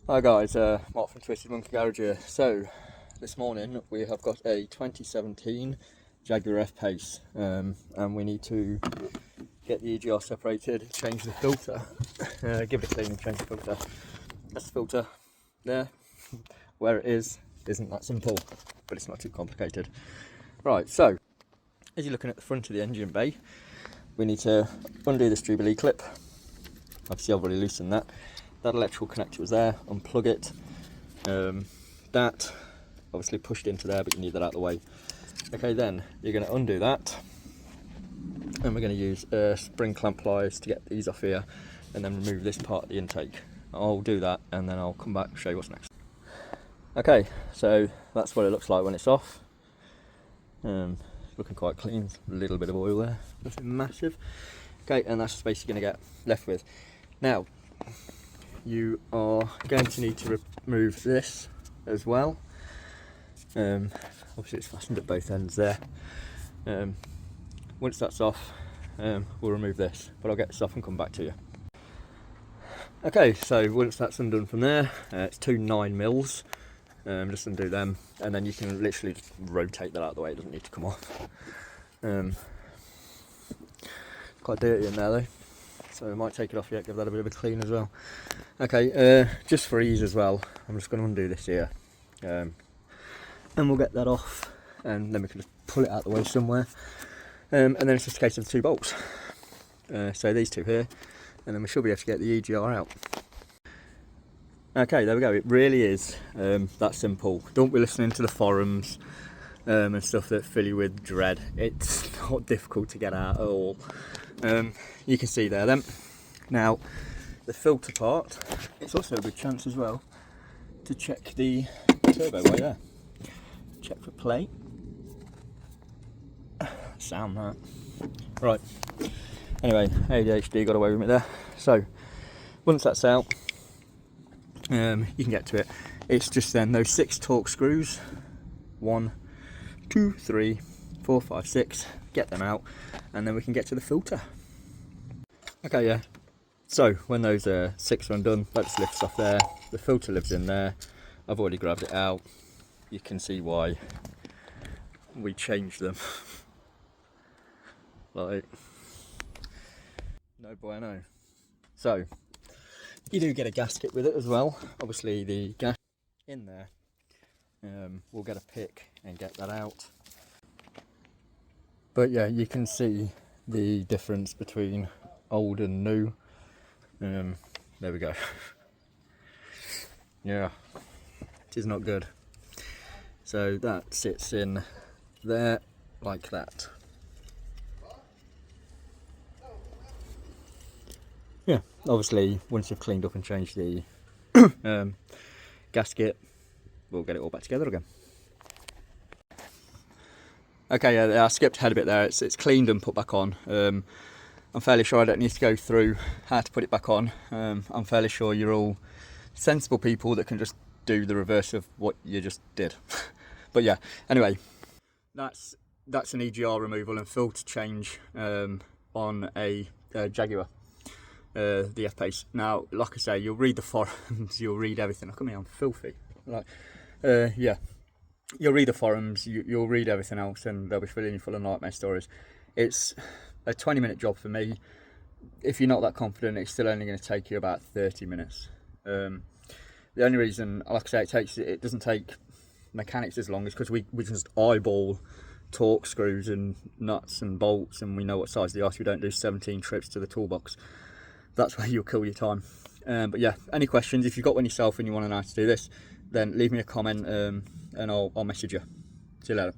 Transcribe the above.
Hi guys, Mark from Twisted Monkey Garage here. So this morning we have got a 2017 Jaguar F-Pace and we need to get the EGR separated, change the filter, give it a clean and change the filter. That's the filter there. Where it is isn't that simple, but it's not too complicated. Right, so as you're looking at the front of the engine bay, we need to undo this Jubilee clip. Obviously I've already loosened that. That electrical connector was there, unplug it. That obviously pushed into there, but you need that out of the way. Okay, then you're going to undo that, and we're going to use spring clamp pliers to get these off here, and then remove this part of the intake. I'll do that, and then I'll come back and show you what's next. Okay, so that's what it looks like when it's off. Looking quite clean, a little bit of oil there, nothing massive. Okay, and that's just basically going to get left with. Now, you are going to need to remove this as well. Obviously it's fastened at both ends there. Once that's off, we'll remove this, but I'll get this off and come back to you. Okay, so once that's undone from there, it's two 9mm. Just undo them, and then you can literally just rotate that out of the way. It doesn't need to come off. Quite dirty in there though, so I might take it off yet, give that a bit of a clean as well. Okay, just for ease as well, I'm just going to undo this here, and we'll get that off, and then we can just pull it out the way somewhere, and then it's just a case of the two bolts. So these two here, and then we should be able to get the EGR out. Okay, there we go. It really is that simple. Don't be listening to the forums and stuff that fill you with dread. It's not difficult to get out at all. You can see there then. Now, the filter part, it's also a good chance as well to check the turbo right there. Check for plate. Sound that. Right. Anyway, ADHD got away with me there. So, once that's out, you can get to it. It's just then those 6 torque screws. 1, 2, 3, 4, 5, 6. Get them out, and then we can get to the filter. Okay, yeah. So when those 6 are undone, that just lifts off there. The filter lives in there. I've already grabbed it out. You can see why we changed them. Like, no bueno. So you do get a gasket with it as well. Obviously the gas in there. We'll get a pick and get that out. But yeah, you can see the difference between old and new. There we go. Yeah, it is not good. So that sits in there like that. Yeah, obviously once you've cleaned up and changed the gasket, we'll get it all back together again. Okay, yeah, I skipped ahead a bit there. It's cleaned and put back on. I'm fairly sure I don't need to go through how to put it back on. I'm fairly sure you're all sensible people that can just do the reverse of what you just did. But yeah, anyway, that's an EGR removal and filter change on a Jaguar, the F-Pace. Now, like I say, you'll read the forums, you'll read everything. Look at me, I'm filthy. Like, yeah, you'll read the forums, you'll read everything else, and they'll be filling you full of nightmare stories. It's a 20-minute job for me. If you're not that confident, it's still only going to take you about 30 minutes. The only reason, like I say, it doesn't take mechanics as long is because we just eyeball torque screws and nuts and bolts, and we know what size they are, so we don't do 17 trips to the toolbox. That's where you'll kill your time. But yeah, any questions, if you've got one yourself and you want to know how to do this, then leave me a comment and I'll message you. See you later.